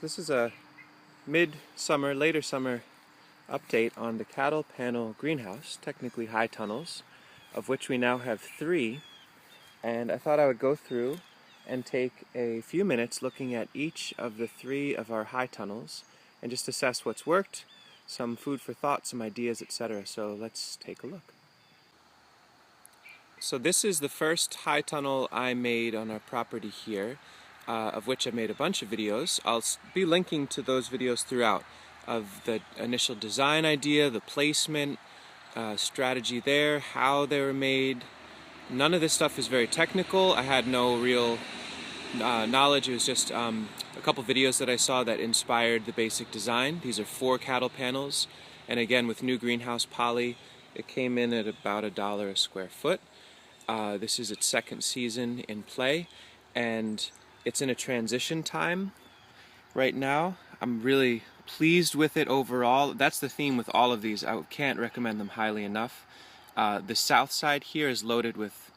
This is a mid-summer, later summer update on the cattle panel greenhouse, technically high tunnels, of which we now have 3. And I thought I would go through and take a few minutes looking at each of the 3 of our high tunnels and just assess what's worked, some food for thought, some ideas, etc. So let's take a look. So this is the first high tunnel I made on our property here, of which I made a bunch of videos. I'll be linking to those videos throughout, of the initial design idea, the placement, strategy there, how they were made. None of this stuff is very technical. I had no real knowledge. It was just a couple videos that I saw that inspired the basic design. These are 4 cattle panels, and again with new greenhouse poly, it came in at about $1 a square foot. This is its 2nd season in play, and it's in a transition time right now. I'm really pleased with it overall. That's the theme with all of these. I can't recommend them highly enough. The south side here is loaded with,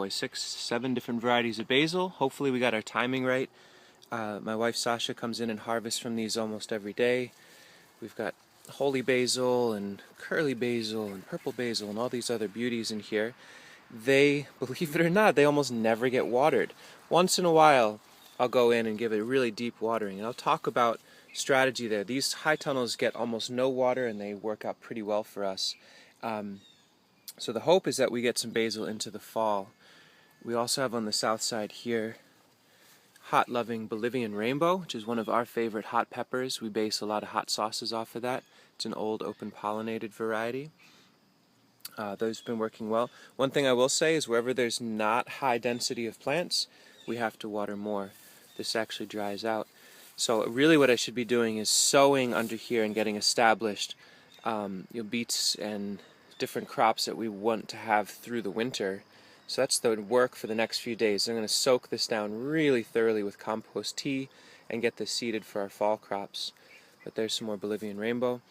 6, 7 different varieties of basil. Hopefully we got our timing right. My wife Sasha comes in and harvests from these almost every day. We've got holy basil and curly basil and purple basil and all these other beauties in here. They, believe it or not, they almost never get watered. Once in a while I'll go in and give it a really deep watering, and I'll talk about strategy there. These high tunnels get almost no water and they work out pretty well for us. So the hope is that we get some basil into the fall. We also have on the south side here hot loving Bolivian rainbow, which is one of our favorite hot peppers. We base a lot of hot sauces off of that. It's an old open pollinated variety. Those have been working well. One thing I will say is wherever there's not high density of plants, we have to water more. This actually dries out. So really what I should be doing is sowing under here and getting established beets and different crops that we want to have through the winter. So that's the work for the next few days. I'm going to soak this down really thoroughly with compost tea and get this seeded for our fall crops. But there's some more Bolivian rainbow.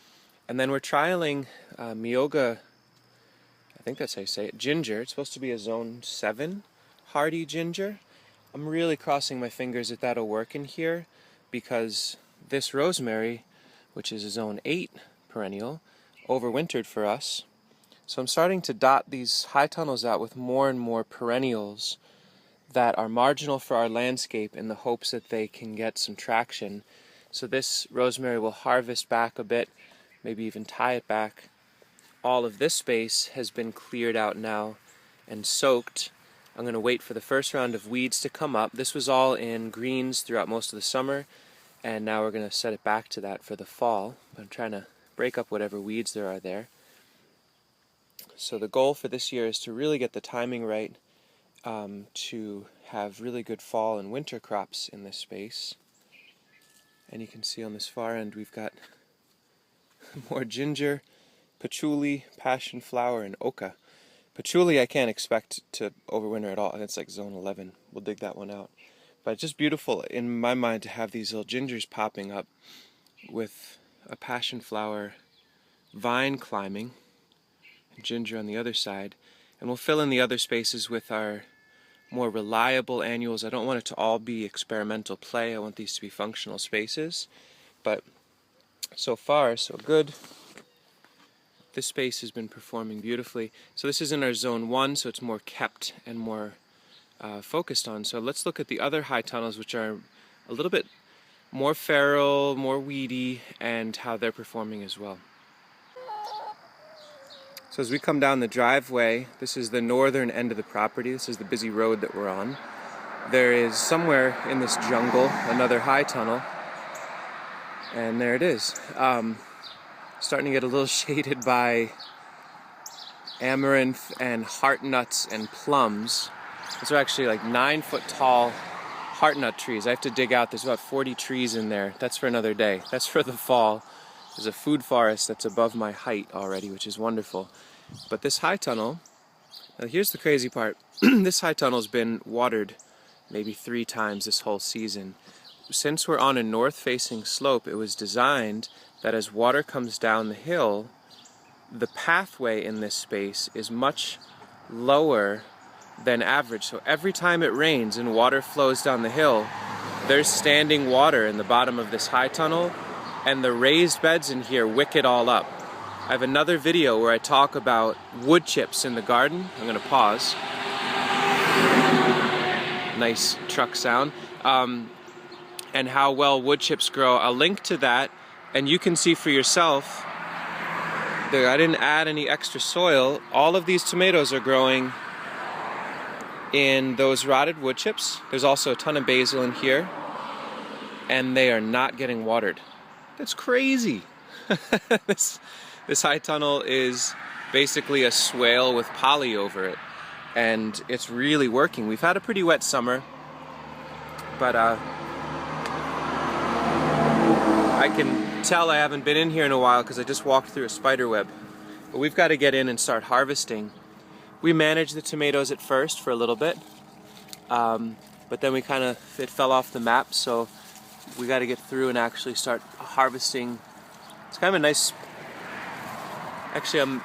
And then we're trialing Myoga, I think that's how you say it, ginger. It's supposed to be a zone 7 hardy ginger. I'm really crossing my fingers that that'll work in here, because this rosemary, which is a zone 8 perennial, overwintered for us. So I'm starting to dot these high tunnels out with more and more perennials that are marginal for our landscape in the hopes that they can get some traction. So this rosemary will harvest back a bit, maybe even tie it back. All of this space has been cleared out now and soaked. I'm going to wait for the first round of weeds to come up. This was all in greens throughout most of the summer, and now we're going to set it back to that for the fall. I'm trying to break up whatever weeds there are there. So the goal for this year is to really get the timing right, to have really good fall and winter crops in this space. And you can see on this far end we've got more ginger, patchouli, passion flower, and oca. Patchouli I can't expect to overwinter at all. It's like zone 11. We'll dig that one out. But it's just beautiful in my mind to have these little gingers popping up with a passion flower vine climbing, and ginger on the other side. And we'll fill in the other spaces with our more reliable annuals. I don't want it to all be experimental play. I want these to be functional spaces. But so far, so good. This space has been performing beautifully. So this is in our zone 1, so it's more kept and more focused on. So let's look at the other high tunnels, which are a little bit more feral, more weedy, and how they're performing as well. So as we come down the driveway, this is the northern end of the property. This is the busy road that we're on. There is somewhere in this jungle another high tunnel, and there it is. Starting to get a little shaded by amaranth and heart nuts and plums. These are actually like 9-foot tall heart nut trees. I have to dig out. There's about 40 trees in there. That's for another day. That's for the fall. There's a food forest that's above my height already, which is wonderful. But this high tunnel, now here's the crazy part. This high tunnel's been watered maybe 3 times this whole season. Since we're on a north-facing slope, it was designed that as water comes down the hill, the pathway in this space is much lower than average. So every time it rains and water flows down the hill, there's standing water in the bottom of this high tunnel, and the raised beds in here wick it all up. I have another video where I talk about wood chips in the garden. I'm gonna pause. Nice truck sound. And how well wood chips grow. I'll link to that, and you can see for yourself. I didn't add any extra soil. All of these tomatoes are growing in those rotted wood chips. There's also a ton of basil in here, and they are not getting watered. That's crazy. This high tunnel is basically a swale with poly over it, and it's really working. We've had a pretty wet summer, but I can tell I haven't been in here in a while because I just walked through a spider web. But we've got to get in and start harvesting. We managed the tomatoes at first for a little bit, but then it fell off the map, so we got to get through and actually start harvesting. It's kind of a nice, actually I'm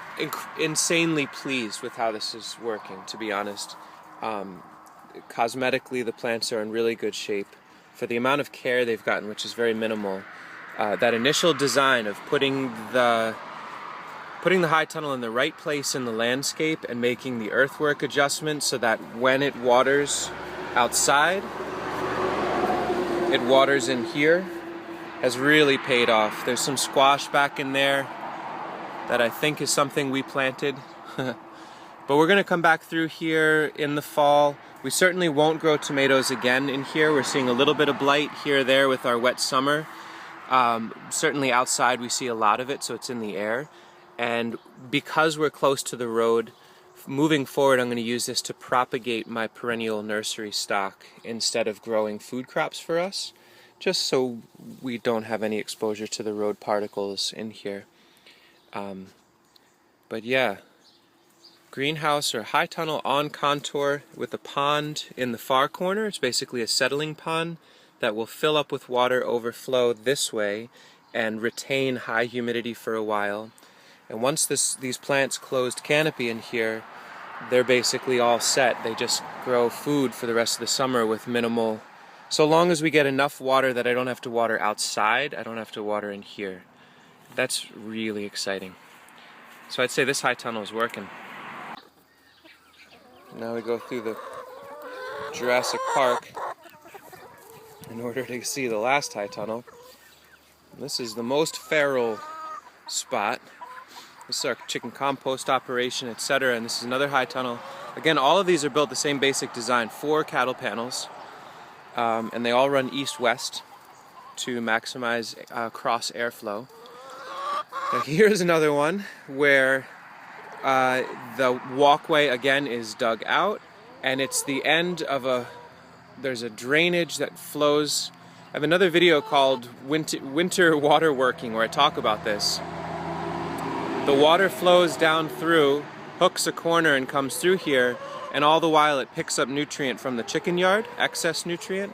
insanely pleased with how this is working, to be honest. Cosmetically the plants are in really good shape. For the amount of care they've gotten, which is very minimal, that initial design of putting the high tunnel in the right place in the landscape and making the earthwork adjustment so that when it waters outside, it waters in here, has really paid off. There's some squash back in there that I think is something we planted. But we're gonna come back through here in the fall. We certainly won't grow tomatoes again in here. We're seeing a little bit of blight here or there with our wet summer. Certainly outside we see a lot of it, so it's in the air. And because we're close to the road, moving forward I'm going to use this to propagate my perennial nursery stock instead of growing food crops for us, just so we don't have any exposure to the road particles in here. But yeah, greenhouse or high tunnel on contour with a pond in the far corner. It's basically a settling pond that will fill up with water, overflow this way, and retain high humidity for a while. And once these plants closed canopy in here, they're basically all set. They just grow food for the rest of the summer with minimal, so long as we get enough water that I don't have to water outside, I don't have to water in here. That's really exciting. So I'd say this high tunnel is working. Now we go through the Jurassic Park in order to see the last high tunnel. This is the most feral spot. This is our chicken compost operation, etc. And this is another high tunnel. Again, all of these are built the same basic design, 4 cattle panels, and they all run east-west to maximize cross airflow. Now here's another one where the walkway again is dug out, and it's the end of there's a drainage that flows. I have another video called Winter Waterworking where I talk about this. The water flows down through, hooks a corner and comes through here, and all the while it picks up nutrient from the chicken yard, excess nutrient.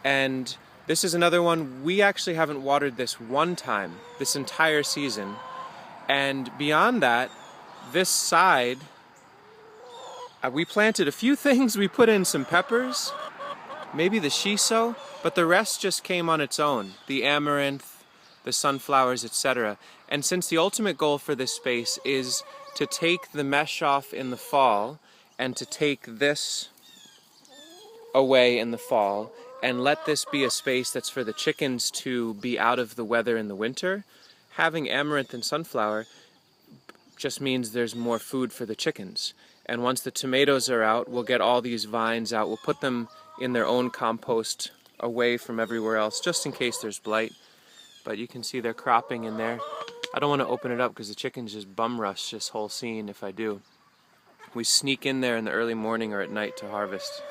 And this is another one, we actually haven't watered this one time this entire season. And beyond that, this side, we planted a few things. We put in some peppers, maybe the shiso, but the rest just came on its own. The amaranth, the sunflowers, etc. And since the ultimate goal for this space is to take the mesh off in the fall and to take this away in the fall and let this be a space that's for the chickens to be out of the weather in the winter, having amaranth and sunflower just means there's more food for the chickens. And once the tomatoes are out, we'll get all these vines out. We'll put them in their own compost away from everywhere else, just in case there's blight. But you can see they're cropping in there. I don't want to open it up because the chickens just bum rush this whole scene if I do. We sneak in there in the early morning or at night to harvest.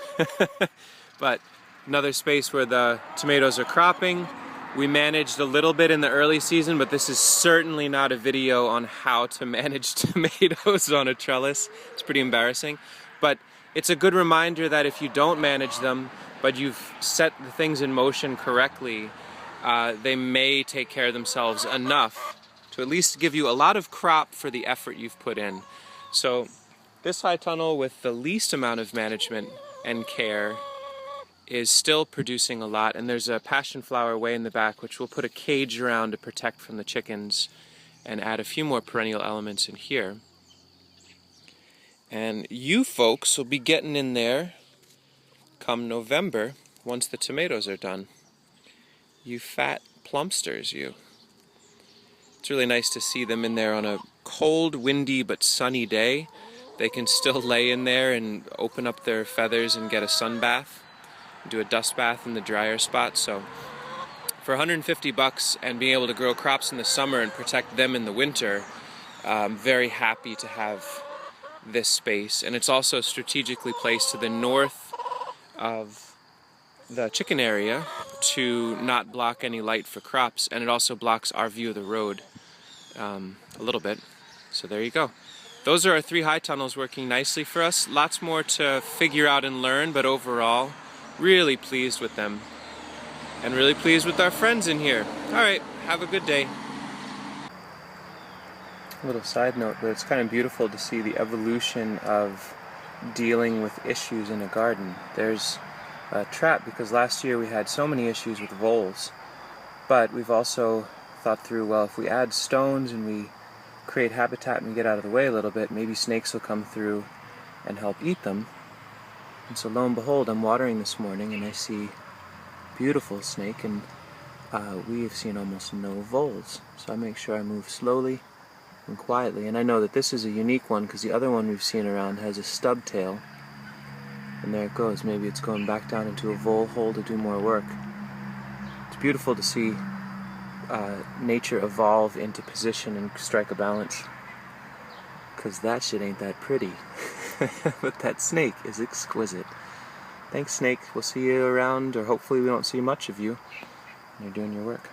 But another space where the tomatoes are cropping. We managed a little bit in the early season, but this is certainly not a video on how to manage tomatoes on a trellis. It's pretty embarrassing. But it's a good reminder that if you don't manage them, but you've set the things in motion correctly, they may take care of themselves enough to at least give you a lot of crop for the effort you've put in. So this high tunnel with the least amount of management and care is still producing a lot, and there's a passion flower way in the back which we'll put a cage around to protect from the chickens and add a few more perennial elements in here. And you folks will be getting in there come November once the tomatoes are done. You fat plumpsters, you. It's really nice to see them in there on a cold, windy, but sunny day. They can still lay in there and open up their feathers and get a sun bath, do a dust bath in the drier spots. So for $150 and being able to grow crops in the summer and protect them in the winter, I'm very happy to have this space. And it's also strategically placed to the north of the chicken area to not block any light for crops, and it also blocks our view of the road a little bit. So there you go. Those are our 3 high tunnels working nicely for us. Lots more to figure out and learn, but overall, really pleased with them. And really pleased with our friends in here. Alright, have a good day. A little side note, but it's kind of beautiful to see the evolution of dealing with issues in a garden. There's a trap because last year we had so many issues with voles, but we've also thought through, well, if we add stones and we create habitat and get out of the way a little bit, maybe snakes will come through and help eat them. And so lo and behold, I'm watering this morning and I see a beautiful snake, and we have seen almost no voles. So I make sure I move slowly and quietly, and I know that this is a unique one because the other one we've seen around has a stub tail, and there it goes. Maybe it's going back down into a vole hole to do more work. It's beautiful to see nature evolve into position and strike a balance, because that shit ain't that pretty. But that snake is exquisite. Thanks, snake. We'll see you around, or hopefully we don't see much of you when you're doing your work.